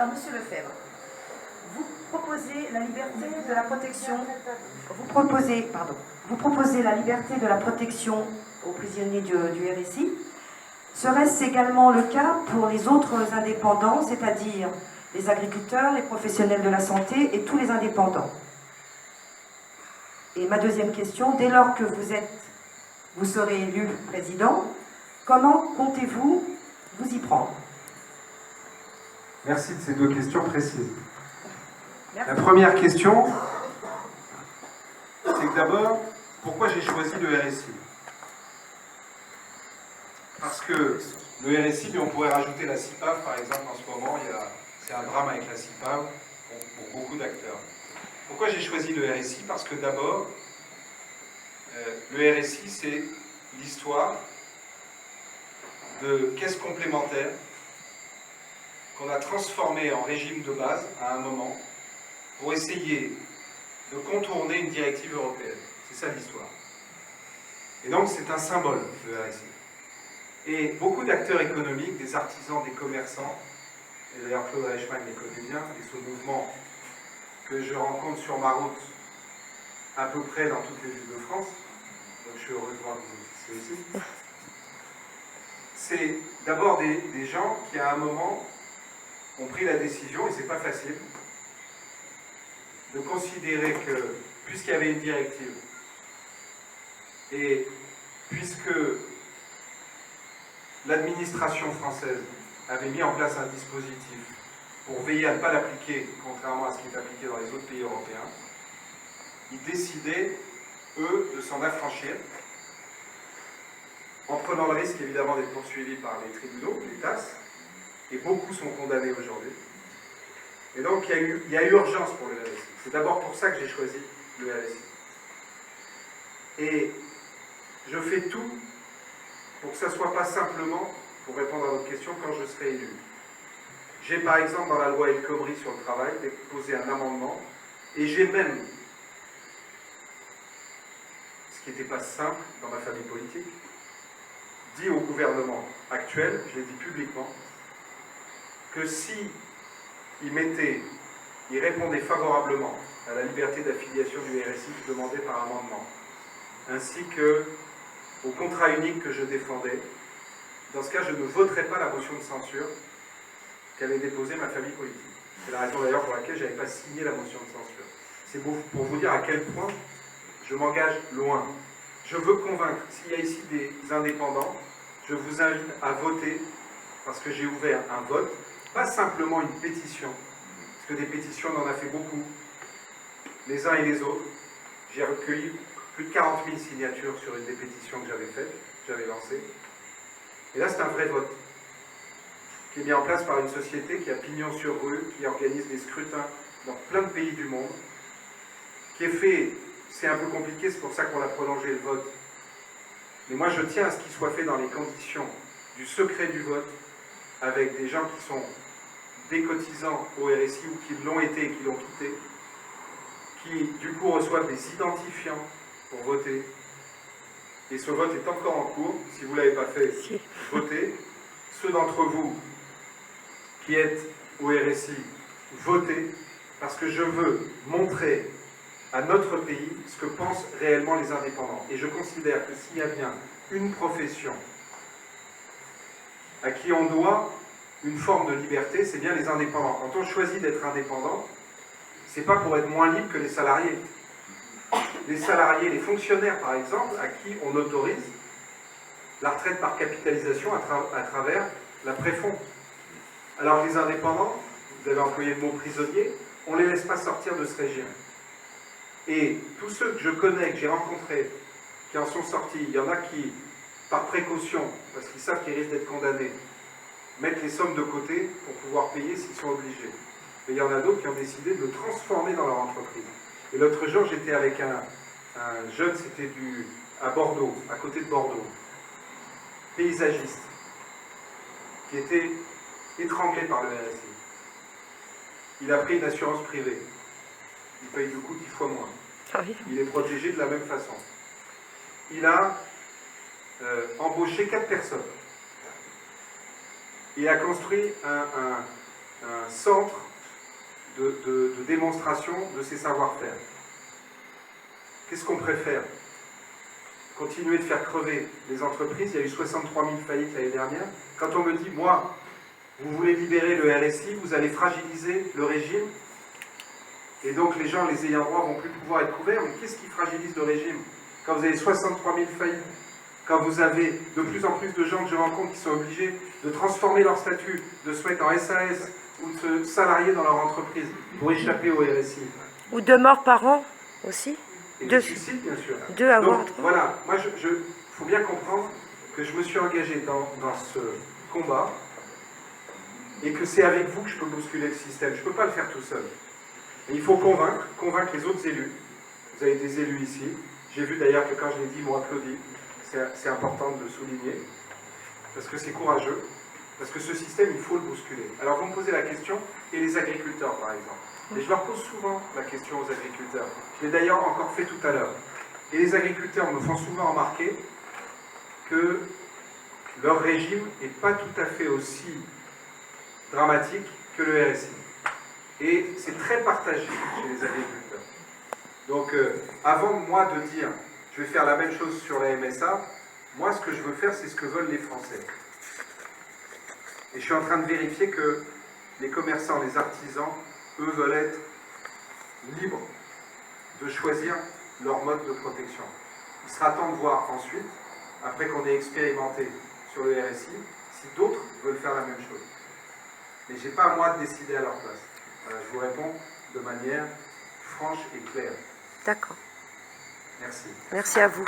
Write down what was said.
Alors, Monsieur Lefebvre, vous proposez la liberté de la protection. Vous proposez la liberté de la protection aux prisonniers du RSI. Serait-ce également le cas pour les autres indépendants, c'est-à-dire les agriculteurs, les professionnels de la santé et tous les indépendants? Et ma deuxième question, dès lors que vous serez élu président, comment comptez-vous vous y prendre? Merci de ces deux questions précises. Merci. La première question, c'est que d'abord, pourquoi j'ai choisi le RSI? Parce que le RSI, mais on pourrait rajouter la CIPAV, par exemple, en ce moment, c'est un drame avec la CIPAV pour beaucoup d'acteurs. Pourquoi j'ai choisi le RSI? Parce que d'abord, le RSI, c'est l'histoire de caisses complémentaires qu'on a transformées en régime de base à un moment pour essayer de contourner une directive européenne. C'est ça l'histoire. Et donc c'est un symbole, le RSI. Et beaucoup d'acteurs économiques, des artisans, des commerçants, et d'ailleurs Claude Reichmann les connaît bien, et ce mouvement que je rencontre sur ma route à peu près dans toutes les villes de France, donc je suis heureux de voir que vous existez aussi, c'est d'abord des gens qui à un moment ont pris la décision, et c'est pas facile, de considérer que, puisqu'il y avait une directive, et puisque l'administration française avait mis en place un dispositif pour veiller à ne pas l'appliquer, contrairement à ce qui est appliqué dans les autres pays européens, ils décidaient, eux, de s'en affranchir, en prenant le risque, évidemment, d'être poursuivis par les tribunaux, les TAS, et beaucoup sont condamnés aujourd'hui. Et donc, il y a urgence pour le RSI. C'est d'abord pour ça que j'ai choisi le RSI. Et je fais tout pour que ça ne soit pas simplement, pour répondre à votre question, quand je serai élu. J'ai par exemple dans la loi El Khomri sur le travail déposé un amendement, et j'ai même, ce qui n'était pas simple dans ma famille politique, dit au gouvernement actuel, je l'ai dit publiquement, que si il répondait favorablement à la liberté d'affiliation du RSI demandée par amendement, ainsi qu'au contrat unique que je défendais, dans ce cas, je ne voterai pas la motion de censure qu'avait déposée ma famille politique. C'est la raison d'ailleurs pour laquelle je n'avais pas signé la motion de censure. C'est pour vous dire à quel point je m'engage loin. Je veux convaincre, s'il y a ici des indépendants, je vous invite à voter, parce que j'ai ouvert un vote, pas simplement une pétition, parce que des pétitions, on en a fait beaucoup, les uns et les autres. J'ai recueilli plus de 40 000 signatures sur une des pétitions que j'avais faites, que j'avais lancées. Et là, c'est un vrai vote, qui est mis en place par une société qui a pignon sur rue, qui organise des scrutins dans plein de pays du monde, qui est fait, c'est un peu compliqué, c'est pour ça qu'on a prolongé le vote. Mais moi, je tiens à ce qu'il soit fait dans les conditions du secret du vote, avec des gens qui sont des cotisants au RSI ou qui l'ont été et qui l'ont quitté, qui du coup reçoivent des identifiants pour voter. Et ce vote est encore en cours. Si vous ne l'avez pas fait, votez. Ceux d'entre vous qui êtes au RSI, votez, parce que je veux montrer à notre pays ce que pensent réellement les indépendants. Et je considère que s'il y a bien une profession à qui on doit une forme de liberté, c'est bien les indépendants. Quand on choisit d'être indépendant, c'est pas pour être moins libre que les salariés. Les salariés, les fonctionnaires par exemple, à qui on autorise la retraite par capitalisation à travers la préfonds. Alors que les indépendants, vous avez employé le mot prisonnier, on ne les laisse pas sortir de ce régime. Et tous ceux que je connais, que j'ai rencontrés, qui en sont sortis, il y en a qui, par précaution, parce qu'ils savent qu'ils risquent d'être condamnés, mettent les sommes de côté pour pouvoir payer s'ils sont obligés. Et il y en a d'autres qui ont décidé de le transformer dans leur entreprise. Et l'autre jour, j'étais avec un jeune, c'était à Bordeaux, à côté de Bordeaux, paysagiste, qui était étranglé par le RSI. Il a pris une assurance privée. Il paye du coup 10 fois moins. Il est protégé de la même façon. Il a embauché 4 personnes. Il a construit un centre de démonstration de ces savoir-faire. Qu'est-ce qu'on préfère? Continuer de faire crever les entreprises. Il y a eu 63 000 faillites l'année dernière. Quand on me dit, moi, vous voulez libérer le RSI, vous allez fragiliser le régime, et donc les gens, les ayants droit, vont plus pouvoir être couverts. Mais qu'est-ce qui fragilise le régime? Quand vous avez 63 000 faillites, quand vous avez de plus en plus de gens que je rencontre qui sont obligés de transformer leur statut, de se mettre en SAS ou de se salarier dans leur entreprise pour échapper au RSI. Ou 2 morts par an aussi. Et Deux. le suicide, bien sûr. 2 à Donc, voir. voilà, moi, faut bien comprendre que je me suis engagé dans ce combat et que c'est avec vous que je peux bousculer le système. Je ne peux pas le faire tout seul. Et il faut convaincre les autres élus. Vous avez des élus ici. J'ai vu d'ailleurs que quand je l'ai dit, ils m'ont applaudi. C'est important de le souligner. Parce que c'est courageux. Parce que ce système, il faut le bousculer. Alors vous me posez la question, et les agriculteurs par exemple. Et je leur pose souvent la question aux agriculteurs. Je l'ai d'ailleurs encore fait tout à l'heure. Et les agriculteurs me font souvent remarquer que leur régime n'est pas tout à fait aussi dramatique que le RSI. Et c'est très partagé chez les agriculteurs. Donc, avant moi de dire je vais faire la même chose sur la MSA, moi ce que je veux faire, c'est ce que veulent les Français. Et je suis en train de vérifier que les commerçants, les artisans, eux veulent être libres de choisir leur mode de protection. Il sera temps de voir ensuite, après qu'on ait expérimenté sur le RSI, si d'autres veulent faire la même chose. Mais je n'ai pas à moi de décider à leur place. Voilà, je vous réponds de manière franche et claire. D'accord. Merci. Merci à vous.